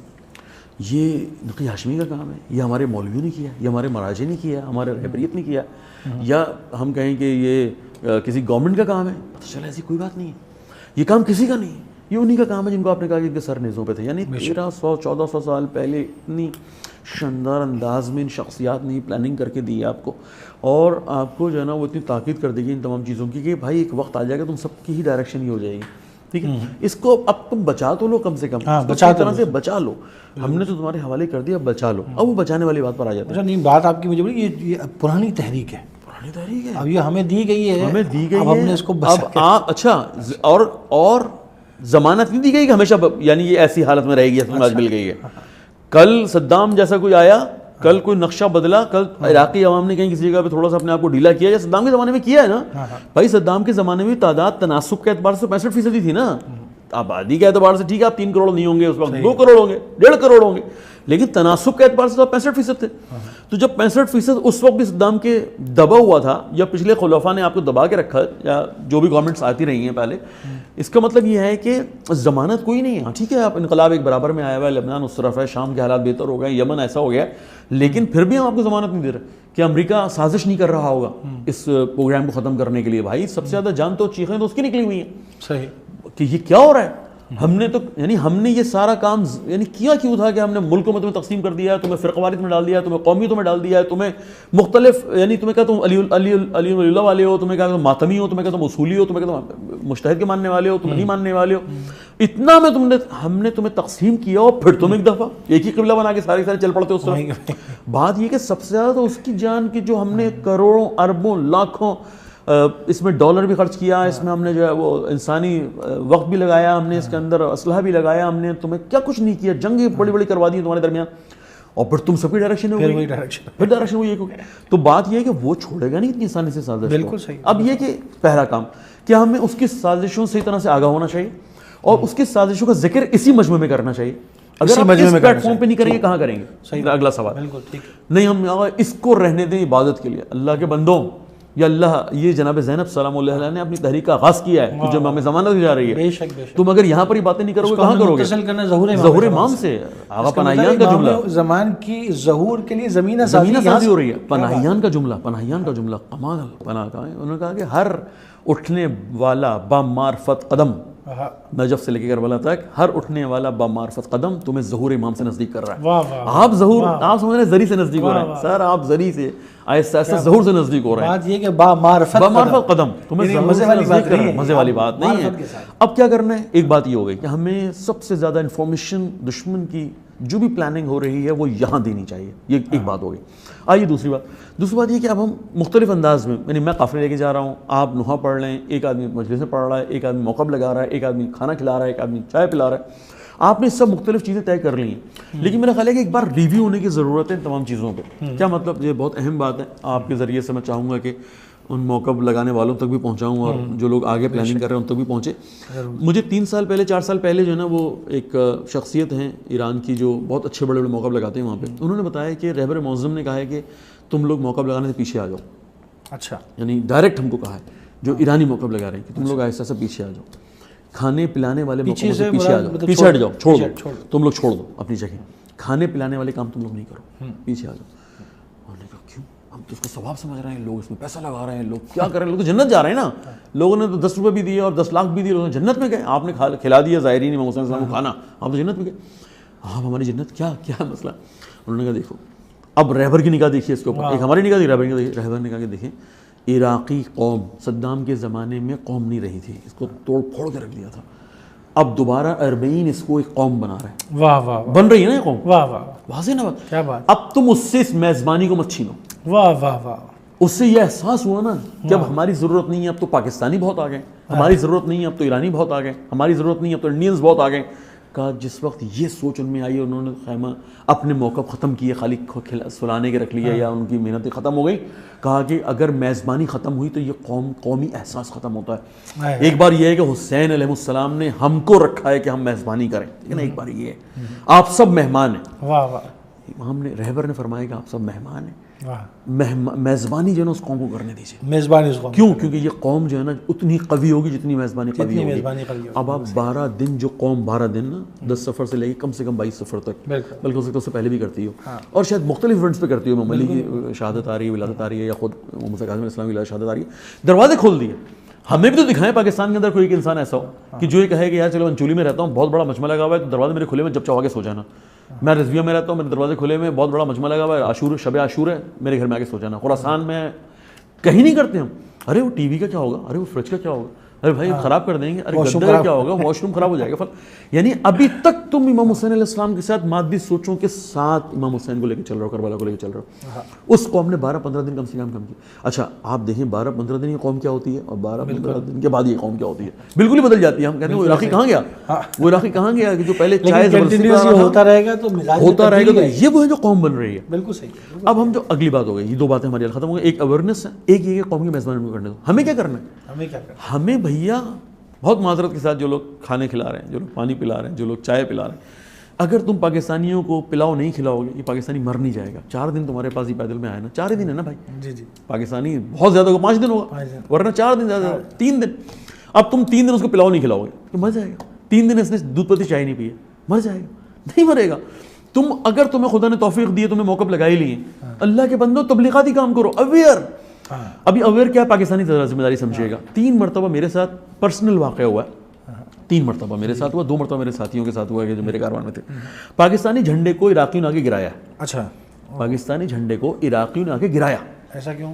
یہ نقی ہاشمی کا کام ہے، یہ ہمارے مولویوں نے کیا، یہ ہمارے مراجع نے کیا، ہمارے رہبریت نے کیا، یا ہم کہیں کہ یہ کسی گورنمنٹ کا کام ہے؟ تو چلے ایسی کوئی بات نہیں ہے، یہ کام کسی کا نہیں ہے، یہ انہی کا کام ہے جن کو آپ نے کہا کہ ان کے سر نیزوں پہ تھے. یعنی 1300-1400 سال پہلے اتنی شاندار انداز میں ان شخصیات نے پلاننگ کر کے دی ہے آپ کو، اور آپ کو جو ہے نا وہ اتنی تاکید کر دے گی ان تمام چیزوں کی کہ بھائی ایک وقت آ جائے گا تم سب کی ہی ڈائریکشن ہی ہو جائے گی. ٹھیک ہے، اس کو اب تم بچا تو لو، کم سے کم بچا طرح سے بچا لو. ہم نے تو تمہارے حوالے کر دیا، اب بچا لو. اب وہ بچانے والی بات پر آ جاتا ہے. نہیں، بات آپ کی مجھے بولی یہ پرانی تحریک ہے، پرانی تحریک ہے، اب یہ ہمیں دی گئی ہے، ہمیں دی گئی اب ہم ہے. نے اس کو اب آپ اچھا اور ضمانت نہیں دی گئی کہ ہمیشہ یعنی یہ ایسی حالت میں رہے گی جیسے آج مل گئی ہے. کل صدام جیسا کوئی آیا، کل کوئی نقشہ بدلا، کل عراقی عوام نے کہیں کسی جگہ پہ تھوڑا سا اپنے آپ کو ڈھیلا کیا، یا صدام کے زمانے میں کیا ہے نا. بھائی صدام کے زمانے میں تعداد تناسب کے اعتبار سے 65% تھی نا، آبادی کے اعتبار سے ٹھیک ہے آپ 3 کروڑ نہیں ہوں گے اس وقت، 2 کروڑ ہوں گے، 1.5 کروڑ ہوں گے، لیکن تناسب کے اعتبار سے تو 65% تھے. تو جب 65% اس وقت بھی صدام کے دبا ہوا تھا، یا پچھلے خلفاء نے آپ کو دبا کے رکھا، یا جو بھی گورنمنٹس آتی رہی ہیں پہلے، اس کا مطلب یہ ہے کہ ضمانت کوئی نہیں ہے. ٹھیک ہے آپ انقلاب ایک برابر میں آیا ہوا ہے، لبنان اس طرف ہے، شام کے حالات بہتر ہو گئے، یمن ایسا ہو گیا، لیکن پھر بھی ہم آپ کو ضمانت نہیں دے رہے کہ امریکہ سازش نہیں کر رہا ہوگا اس پروگرام کو ختم کرنے کے لیے. بھائی سب سے زیادہ جان تو چیخیں تو اس کی نکلی ہوئی ہیں صحیح کہ یہ کیا ہو رہا ہے. ہم نے تو یعنی ہم نے یہ سارا کام یعنی کیا کیوں تھا کہ ہم نے ملکوں میں تمہیں تقسیم کر دیا ہے، تمہیں فرقواریت میں ڈال دیا ہے، تمہیں قومیتوں میں ڈال دیا ہے، تمہیں مختلف یعنی تمہیں کہا تم علی اللہ والے ہو، تمہیں کہا تم ماتمی ہو، تمہیں کہا تم اصولی ہو، تمہیں کہا تم مجتہد کے ماننے والے ہو، تم نہیں ماننے والے ہو. اتنا میں ہم نے تمہیں تقسیم کیا، اور پھر تم ایک دفعہ ایک ہی قبلہ بنا کے سارے چل پڑتے اس طرف. بات یہ کہ سب سے زیادہ تو اس کی جان کی جو ہم نے کروڑوں اربوں لاکھوں اس میں ڈالر بھی خرچ کیا، اس میں ہم نے جو ہے وہ انسانی وقت بھی لگایا، ہم نے اس کے اندر اسلحہ بھی لگایا، ہم نے تمہیں کیا کچھ نہیں کیا، جنگیں بڑی بڑی کروا دی تمہارے درمیان، اور پھر تم سب کی ڈائریکشن ہے پھر ڈائریکشن ہوئی. تو بات یہ ہے کہ وہ چھوڑے گا نہیں اتنی آسانی سے سازش. بالکل صحیح. اب یہ کہ پہلا کام کہ ہمیں اس کی سازشوں سے طرح سے آگاہ ہونا چاہیے، اور اس کی سازشوں کا ذکر اسی مجمع میں کرنا چاہیے. اگر ہم اس پلیٹ فارم پہ نہیں کریں گے کہاں کریں گے؟ صحیح. اگلا سوال نہیں، ہم اس کو رہنے دیں عبادت کے لیے. اللہ کے بندوں، یا اللہ، یہ جناب زینب سلام اللہ علیہ نے اپنی تحریک کا آغاز کیا ہے، تو جب ہمیں ضمانت دی جا رہی ہے، تم اگر یہاں پر ہی باتیں نہیں کرو گے کہاں کرو گے؟ ظہور امام سے. آغا پناہیان کا جملہ، زمان کی ظہور کے لیے زمینہ سازی ہو رہی ہے. پناہیان کا جملہ کمال پناہ کا ہے. انہوں نے کہا کہ ہر اٹھنے والا با معرفت قدم، نجف سے لے کے کربلا تک، ہر اٹھنے والا با معرفت قدم تمہیں ظہور امام سے نزدیک کر رہا ہے. آپ ظہور، آپ سمجھ رہے ہیں زری سے نزدیک ہو رہے ہیں. سر آپ زری سے ایسا ظہور سے نزدیک ہو رہے ہیں. بات یہ کہ با معرفت قدم تمہیں مزے والی بات نہیں ہے. اب کیا کرنا ہے؟ ایک بات یہ ہو گئی کہ ہمیں سب سے زیادہ انفارمیشن دشمن کی جو بھی پلاننگ ہو رہی ہے وہ یہاں دینی چاہیے. یہ ایک بات ہو گئی. آئیے دوسری بات یہ کہ اب ہم مختلف انداز میں، یعنی میں قافلے لے کے جا رہا ہوں، آپ نوحہ پڑھ لیں، ایک آدمی مجلس میں پڑھ رہا ہے، ایک آدمی موقف لگا رہا ہے، ایک آدمی کھانا کھلا رہا ہے، ایک آدمی چائے پلا رہا ہے. آپ نے سب مختلف چیزیں طے کر لی ہیں، لیکن میرا خیال ہے کہ ایک بار ریویو ہونے کی ضرورت ہے تمام چیزوں پہ. کیا مطلب؟ یہ بہت اہم بات ہے. آپ کے ذریعے سے میں چاہوں گا کہ ان موقف لگانے والوں تک بھی پہنچاؤں، اور جو لوگ آگے پلاننگ کر رہے ہیں ان تک بھی پہنچے. مجھے 3 سال پہلے 4 سال پہلے جو ہے نا وہ ایک شخصیت ہیں ایران کی جو بہت اچھے بڑے موقف لگاتے ہیں وہاں پہ. انہوں نے بتایا کہ رہبر معظم نے کہا ہے کہ تم لوگ موقف لگانے سے پیچھے آ جاؤ. اچھا، یعنی ڈائریکٹ ہم کو کہا ہے جو ایرانی موقف لگا رہے ہیں کہ تم لوگ ایسا سا پیچھے آ جاؤ، کھانے پلانے والے موقعوں سے پیچھے آ جاؤ، پیچھے ہٹ جاؤ، چھوڑ دو، تم لوگ چھوڑ دو اپنی جگہ، کھانے پلانے والے کام تم لوگ نہیں کرو، پیچھے آ جاؤ. انہوں نے کہا کیوں؟ ہم تو اس کو ثواب سمجھ رہے ہیں، لوگ اس میں پیسہ لگا رہے ہیں، لوگ کیا کر رہے ہیں، لوگ تو جنت جا رہے ہیں نا. لوگوں نے تو 10 روپے بھی دیے اور 10 لاکھ بھی دیے، لوگوں نے جنت میں گئے. آپ نے کھلا دیا ظاہرین امام حسین علیہ السلام کو کھانا، آپ تو جنت میں گئے. آپ ہماری جنت کیا مسئلہ؟ انہوں نے کہا دیکھو اب رہبر کی نگاہ دیکھیے اس کے اوپر، ایک ہماری نگاہ تھی، رہبر کی نگاہ. رہبر نے کہا کہ دیکھیں عراقی قوم صدام کے زمانے میں قوم نہیں رہی تھی، اس کو توڑ پھوڑ کے رکھ دیا تھا. اب دوبارہ اربعین اس کو ایک قوم بنا رہے ہیں. واہ واہ، بن رہی ہے نا یہ قوم. واہ واہ، واضح نا بات. کیا بات. اب تم اس سے اس میزبانی کو مت چھینو. واہ واہ واہ. اس سے یہ احساس ہوا نا کہ اب ہماری ضرورت نہیں ہے، اب تو پاکستانی بہت آ گئے، ہماری ضرورت نہیں ہے، اب تو ایرانی بہت آ گئے، ہماری ضرورت نہیں ہے، اب تو انڈینز بہت آ گئے. کہا جس وقت یہ سوچ ان میں آئی، انہوں نے خیمہ اپنے موقف ختم کیے، خالی سلانے کے رکھ لیا یا ان کی محنتیں ختم ہو گئی. کہا کہ اگر میزبانی ختم ہوئی تو یہ قومی احساس ختم ہوتا ہے. ایک بار یہ ہے کہ حسین علیہ السلام نے ہم کو رکھا ہے کہ ہم میزبانی کریں، لیکن ایک بار یہ ہے آپ سب مہمان ہیں. واہ واہ. امام نے رہبر نے فرمایا کہ آپ سب مہمان ہیں، میزبانی جو ہے نا اس قوم کو کرنے دیجیے. میزبانی اس قوم کیوں؟ کیونکہ یہ قوم جو ہے نا اتنی قوی ہوگی جتنی میزبانی قوی ہوگی. اب آپ 12 دن جو قوم 12 دن نا 10 سفر سے لے کے کم سے کم 22 سفر تک بلکہ ہو سکتا ہے اس سے پہلے بھی کرتی ہو اور شاید مختلف ایونٹس پہ کرتی ہو. امام علی کی شہادت آ رہی ہے, ولادت آ رہی ہے, یا خود موسیٰ کاظم علیہ السلام کی شہادت آ رہی ہے. دروازے کھول دیے. ہمیں بھی تو دکھائیں پاکستان کے اندر کوئی ایک انسان ایسا ہو کہ جو یہ کہے کہ یار چلو انچولی میں رہتا ہوں, بہت بڑا مجمع لگا ہوا ہے, تو دروازے میرے کھلے میں جب چاہو آگے سو جانا. میں رضویہ میں رہتا ہوں, میرے دروازے کھلے میں, بہت بڑا مجمع لگا ہوا ہے, عاشور شب عاشور ہے, میرے گھر میں آگے سو جانا. خراسان میں کہیں نہیں کرتے ہم. ارے وہ ٹی وی کا کیا ہوگا, ارے وہ فریج کا کیا ہوگا, ارے بھائی خراب کر دیں گے, ارے گدے کا کیا ہوگا, واش روم خراب ہو جائے گا. یعنی ابھی تک تم امام حسین علیہ السلام کے ساتھ مادی سوچوں کے ساتھ امام حسین کو لے کے چل رہے ہو, کربلا کو لے کے چل رہے ہو. اس قوم نے 12-15 دن کم سے کم کی. اچھا آپ دیکھیں 12-15 دن یہ قوم کیا ہوتی ہے اور 12-15 دن کے بعد یہ قوم کیا ہوتی ہے, بالکل ہی بدل جاتی ہے. ہم کہتے ہیں وہ عراقی کہاں گیا, وہ عراقی کہاں گیا کہ جو پہلے چائے ہوتا رہے گا تو یہ وہ ہے جو قوم بن رہی ہے. بالکل صحیح. اب ہم جو اگلی بات ہو گئی, یہ 2 باتیں ہماری ختم ہو گئی. ایک اویئرنیس ہے, ایک یہ کہ قوم کی میزبانی کرنے دو. ہمیں کیا کرنا ہے, ہمیں بھیا بہت معذرت کے ساتھ جو لوگ کھانے کھلا رہے ہیں, جو لوگ پانی پلا رہے ہیں, جو لوگ چائے پلا رہے ہیں, اگر تم پاکستانیوں کو پلاؤ نہیں کھلاؤ گے, یہ پاکستانی مر نہیں جائے گا. 4 دن تمہارے پاس ہی پیدل میں آئے نا, 4 ہی دن ہے نا بھائی. جی پاکستانی بہت زیادہ ہوگا, 5 دن ہوگا, ورنہ 4 دن زیادہ, 3 دن. اب تم 3 دن اس کو پلاؤ نہیں کھلاؤ گے تو مر جائے گا. 3 دن اس نے دودھ پتی چائے نہیں پی ہے, مر جائے گا, نہیں مرے گا. تم اگر تمہیں خدا نے توفیق دی, تمہیں موقع لگا ہی لیے, اللہ کے بندو تبلیغاتی کام کرو, اویئر. ابھی اویئر کیا پاکستانی ذمہ داری سمجھے گا. 3 مرتبہ میرے ساتھ پرسنل واقعہ ہوا ہے, 3 مرتبہ میرے ساتھ ہوا, 2 مرتبہ میرے ساتھیوں کے ساتھ ہوا ہے جو میرے کاروان میں تھے. پاکستانی جھنڈے کو عراقیوں نے آگے گرایا. اچھا, پاکستانی جھنڈے کو عراقیوں نے آگے گرایا. ایسا کیوں؟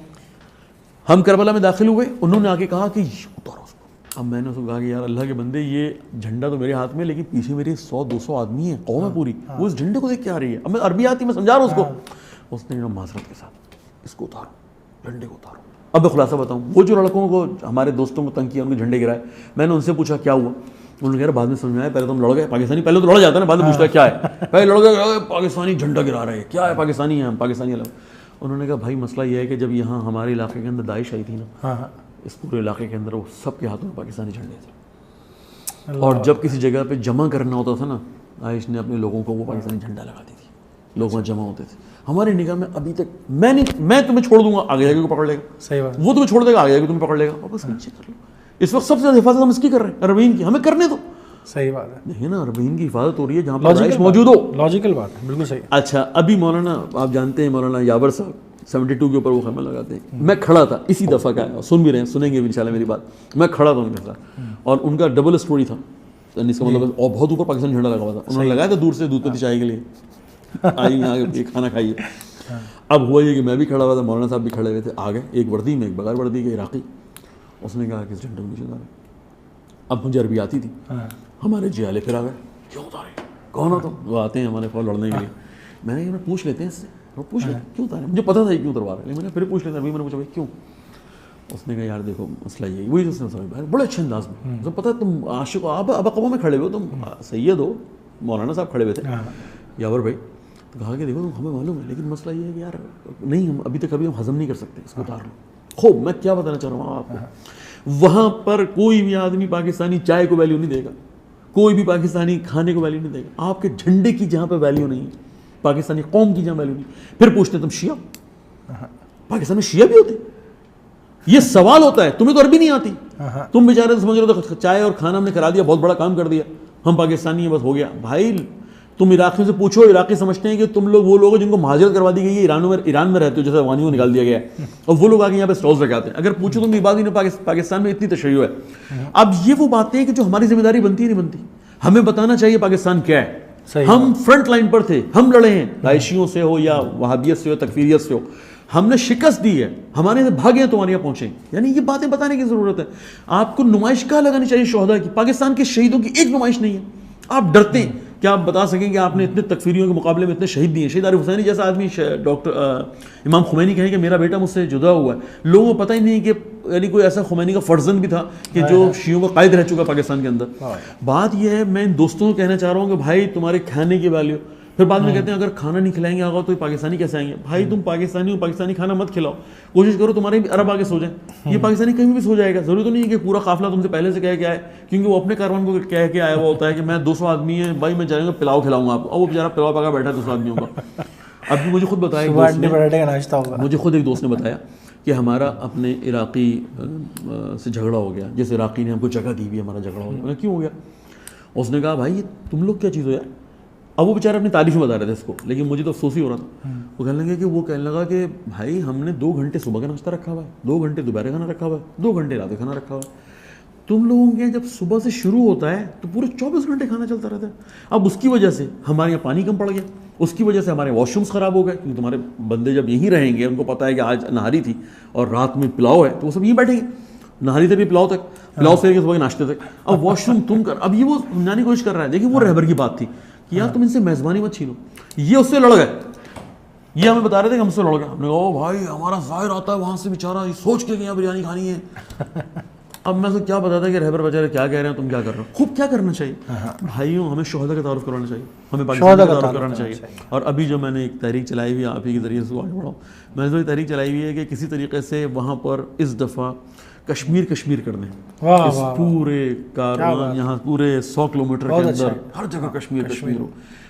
ہم کربلا میں داخل ہوئے, انہوں نے آگے کہا کہ اتارو اس کو. اب میں نے اس کو کہا کہ یار اللہ کے بندے, یہ جھنڈا تو میرے ہاتھ میں, لیکن پیچھے میرے 100-200 آدمی ہیں, قوم ہے پوری, وہ اس جھنڈے کو دیکھ کے آ رہی ہے. اب میں عربی آتی, میں سمجھا رہا ہوں اس کو. اس نے معذرت کے ساتھ اس کو اتارو, جھنڈے کو اتارو. اب میں خلاصہ بتاؤں, وہ جو لڑکوں کو ہمارے دوستوں کو تنگ کیا, ان کے جھنڈے گرائے, میں نے ان سے پوچھا کیا ہوا. انہوں نے کہا بعد میں سمجھ میں آیا, پہلے تم لڑ گئے پاکستانی, پہلے تو لڑ جاتا ہے نا, بعد میں پوچھتا ہے کیا ہے, پہلے لڑ گئے پاکستانی جھنڈا گرا رہے ہیں, کیا ہے, پاکستانی ہیں ہم, پاکستانی الگ. انہوں نے کہا بھائی مسئلہ یہ ہے کہ جب یہاں ہمارے علاقے کے اندر داعش آئی تھی نا, اس پورے علاقے کے اندر وہ سب کے ہاتھوں میں پاکستانی جھنڈے تھے, اور جب کسی جگہ پہ جمع کرنا ہوتا تھا نا, داعش نے اپنے لوگوں کو وہ پاکستانی جھنڈا لگا دی تھی, لوگ وہاں جمع ہوتے تھے. ہماری نگاہ میں ابھی تک میں تمہیں چھوڑ دوں گا, آگے جا کے پکڑ لے گا, صحیح بات, وہ تمہیں چھوڑ دے گا, آگے جا کے تمہیں پکڑ لے گا, بس نیچے کر لو. اس وقت سب سے زیادہ حفاظت ہم اس کی کر رہے ہیں, عربین کی, ہمیں کرنے دو. صحیح بات ہے, دیکھیں نا عربین کی حفاظت ہو رہی ہے جہاں پر داعش موجود ہو. لاجیکل بات ہے, بالکل صحیح. اچھا ابھی مولانا آپ جانتے ہیں, مولانا یاور صاحب 72 کے اوپر وہ خیمہ لگاتے ہیں. میں کھڑا تھا اسی دفعہ کا, سن بھی رہے ہیں, سنیں گے بھی انشاءاللہ میری بات. میں کھڑا تھا ان کے ساتھ, اور ان کا ڈبل اسٹوری تھا, اس کا مطلب اور بہت اوپر پاکستان جھنڈا لگا ہوا تھا. انہوں نے لگایا تھا دور سے دودھ پتی چائے کے لیے, آئیے یہاں کھانا کھائیے. اب ہوا یہ کہ میں بھی کھڑا ہوا تھا, مولانا صاحب بھی کھڑے ہوئے تھے, آگے ایک وردی میں, ایک بغیر وردی کے عراقی. اس نے کہا کہ اس جھنڈے کو نیچے اتارے. اب مجھے عربی آتی تھی, ہمارے جیالے پھر آ گئے, کیوں اتارے, کون ہو تم, وہ آتے ہیں ہمارے فوج لڑنے کے لیے. میں نے پوچھ لیتے ہیں اس سے, وہ پوچھ لیں کیوں اتارے, مجھے پتا تھا یہ کیوں اتروا رہے, لیکن میں نے پھر پوچھ لیتا, ابھی میں نے پوچھا بھائی کیوں. اس نے کہا یار دیکھو مسئلہ یہی, وہی اس نے سمجھا بڑے اچھے انداز میں, تو پتہ تم عاشق ہو, اب اقبا میں کھڑے ہوئے, تم سید ہو, مولانا صاحب کھڑے ہوئے تھے, یاور بھائی. تو کہا کہ دیکھو ہمیں معلوم ہے, لیکن مسئلہ یہ ہے کہ یار نہیں, ہم ابھی تک ہم ہضم نہیں کر سکتے, اس کو اتار لو. خوب میں کیا بتانا چاہ رہا ہوں آپ کو, وہاں پر کوئی بھی آدمی پاکستانی چائے کو ویلیو نہیں دے گا, کوئی بھی پاکستانی کھانے کو ویلیو نہیں دے گا. آپ کے جھنڈے کی جہاں پہ ویلیو نہیں ہے, پاکستانی قوم کی جہاں ویلیو نہیں, پھر پوچھتے تم شیعہ, پاکستان میں شیعہ بھی ہوتے, یہ سوال ہوتا ہے. تمہیں تو عربی نہیں آتی, تم بیچارے تو سمجھ رہے ہو چائے اور کھانا ہم نے کرا دیا, بہت بڑا کام کر دیا, ہم پاکستانی ہیں بس ہو گیا. بھائی تم عراقیوں سے پوچھو, عراقی سمجھتے ہیں کہ تم لوگ وہ لوگ جن کو مہاجرت کروا دی گئی ہے, ایران میں رہتے ہو, جیسے افغانیوں کو نکال دیا گیا ہے, اور وہ لوگ آگے یہاں پہ اسٹالز لگاتے ہیں. اگر پوچھو تم یہ بات نہیں, پاکستان میں اتنی تشیع ہے. اب یہ وہ باتیں ہیں کہ جو ہماری ذمہ داری بنتی ہے نہیں بنتی, ہمیں بتانا چاہیے پاکستان کیا ہے. ہم فرنٹ لائن پر تھے, ہم لڑے ہیں, داعشیوں سے ہو یا وہابیت سے ہو, تکفیریت سے ہو, ہم نے شکست دی ہے, ہمارے سے بھاگے ہیں تمہارے یہاں پہنچے. یعنی یہ باتیں بتانے کی ضرورت ہے. آپ کو نمائش کہاں لگانی چاہیے شہداء کی, پاکستان کے شہیدوں کی ایک نمائش نہیں ہے. آپ ڈرتے ہیں, کیا آپ بتا سکیں کہ آپ نے اتنے تکفیریوں کے مقابلے میں اتنے شہید دیے ہیں. شہید عارف حسینی جیسا آدمی, ڈاکٹر امام خمینی کہیں کہ میرا بیٹا مجھ سے جدا ہوا ہے, لوگوں کو پتہ ہی نہیں کہ یعنی کوئی ایسا خمینی کا فرزند بھی تھا کہ جو شیعوں کا قائد رہ چکا پاکستان کے اندر. بات یہ ہے, میں ان دوستوں کو کہنا چاہ رہا ہوں کہ بھائی تمہارے کھانے کی ویلیو, پھر بعد میں کہتے ہیں اگر کھانا نہیں کھلائیں گے آگا تو پاکستانی کیسے آئیں گے. بھائی تم پاکستانی ہو, پاکستانی کھانا مت کھلاؤ, کوشش کرو تمہارے بھی عرب آگے سو جائیں. یہ پاکستانی کہیں بھی سو جائے گا, ضروری تو نہیں ہے کہ پورا قافلہ تم سے پہلے سے کہہ کے آئے, کیونکہ وہ اپنے کاروان کو کہہ کے آیا ہوا ہوتا ہے کہ میں 200 آدمی ہیں بھائی, میں جائیں گا پلاؤ کھلاؤں گا آپ, اور وہ بیچارہ پلاؤ پکا بیٹھا ہے 200 آدمیوں کا. ابھی مجھے خود بتایا صبح انڈے پراٹھے کا ناشتہ ہوگا. مجھے خود ایک دوست نے بتایا کہ ہمارا اپنے عراقی سے جھگڑا ہو گیا, جس عراقی نے ہم کو جگہ دی ہوئی, ہمارا جھگڑا ہو گیا. میں نے کیوں ہو گیا؟ اس نے کہا بھائی تم لوگ کیا چیز ہو یار. اب وہ بیچارے اپنی تعریفیں بتا رہے تھے اس کو, لیکن مجھے تو افسوس ہی ہو رہا تھا. وہ کہنے لگا کہ بھائی ہم نے 2 گھنٹے صبح کا ناشتہ رکھا ہوا ہے, 2 گھنٹے دوپہر کھانا رکھا ہوا ہے, 2 گھنٹے رات کا کھانا رکھا ہوا ہے. تم لوگوں کے جب صبح سے شروع ہوتا ہے تو پورے 24 گھنٹے کھانا چلتا رہتا ہے. اب اس کی وجہ سے ہمارے یہاں پانی کم پڑ گیا, اس کی وجہ سے ہمارے واش رومس خراب ہو گئے, کیونکہ تمہارے بندے جب یہیں رہیں گے, ان کو پتہ ہے کہ آج نہاری تھی اور رات میں پلاؤ ہے, تو وہ سب یہیں بیٹھیں گے, نہاری تک بھی پلاؤ تک, پلاؤ سے لے کے صبح کے ناشتے تک. اب واش روم تم کر, اب یہ وہ سمجھانے کی کوشش کر رہا ہے. دیکھیں وہ رہبر کی بات تھی کہ یار تم ان سے میزبانی مت چھینو. یہ اس سے لڑ گئے, یہ ہمیں بتا رہے تھے کہ ہم سے لڑ گئے. ہم نے کہا او بھائی ہمارا ظاہر آتا ہے وہاں سے بیچارہ یہ سوچ کے کہ یہاں بریانی کھانی ہے. اب میں تو کیا بتاتا کہ رہبر بیچارے کیا کہہ رہے ہیں, تم کیا کر رہے ہو. خوب کیا کرنا چاہیے بھائیوں, ہمیں شہداء کا تعارف کروانا چاہیے, ہمیں پاکستان کا تعارف کرانا چاہیے. اور ابھی جو میں نے ایک تحریک چلائی ہوئی ہے آپ ہی کے ذریعے سے آگے بڑھاؤں, میں نے تو یہ تحریک چلائی ہوئی ہے کہ کسی طریقے سے وہاں پر اس دفعہ کشمیر کر دیں. اس پورے کارواں یہاں پورے 100 کلومیٹر کے اندر ہر جگہ کشمیر ہو.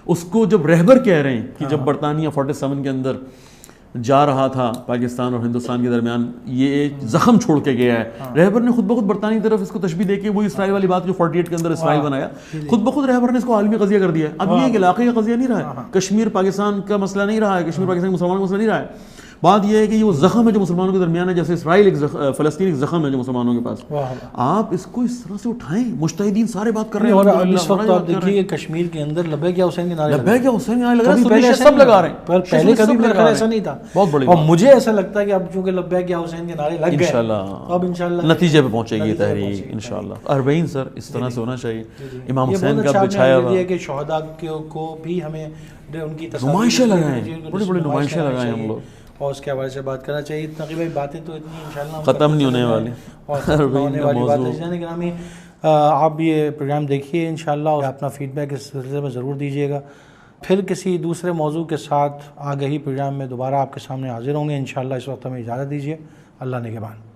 اس کو جب رہبر کہہ رہے ہیں کہ جب برطانیہ 47 کے اندر جا رہا تھا پاکستان اور ہندوستان کے درمیان, یہ زخم چھوڑ کے گیا ہے. رہبر نے خود بخود برطانیہ کی طرف اس کو تشبیہ دے کے وہی اسرائیل والی بات جو 48 کے اندر اسرائیل بنایا, خود بخود رہبر نے اس کو عالمی قضیہ کر دیا ہے. اب یہ ایک علاقے کا قضیہ نہیں رہا ہے, کشمیر پاکستان کا مسئلہ نہیں رہا ہے, کشمیر پاکستان کے مسلمانوں کا مسئلہ نہیں رہا ہے. بات یہ ہے کہ یہ وہ زخم ہے جو مسلمانوں کے درمیان ہے, جیسے اسرائیل ایک فلسطین ایک زخم ہے جو مسلمانوں کے پاس. آپ اس کو اس طرح سے اٹھائیں, مجتہدین سارے بات کر رہے ہیں. اور اس وقت آپ دیکھیے کشمیر کے اندر لبیک یا حسین کے نعرے لگ رہے ہیں, سب لگا رہے ہیں. پہلے کبھی میرا خیال ایسا نہیں تھا, بہت بڑی. اور مجھے ایسا لگتا ہے کہ اب چونکہ لبیک یا حسین کے نعرے لگ گئے, انشاءاللہ اب انشاءاللہ نتیجے پہ پہنچے گی یہ تحریک انشاءاللہ. 40 سر اس طرح سے ہونا چاہیے. امام حسین کا بچھایا ہوا کہ شہداء کو بھی ہمیں ان کی نمائشیں لگائیں, بڑی بڑی نمائشیں لگائیں ہم لوگ, اور اس کے حوالے سے بات کرنا چاہیے. تقریباً باتیں تو اتنی انشاءاللہ ختم نہیں ہونے والی, ہونے والی بات ہے. جناب گرامی, آپ یہ پروگرام دیکھیے انشاءاللہ, اور اپنا فیڈ بیک اس سلسلے میں ضرور دیجیے گا. پھر کسی دوسرے موضوع کے ساتھ آگہی پروگرام میں دوبارہ آپ کے سامنے حاضر ہوں گے انشاءاللہ. اس وقت ہمیں اجازت دیجیے. اللہ نگہبان.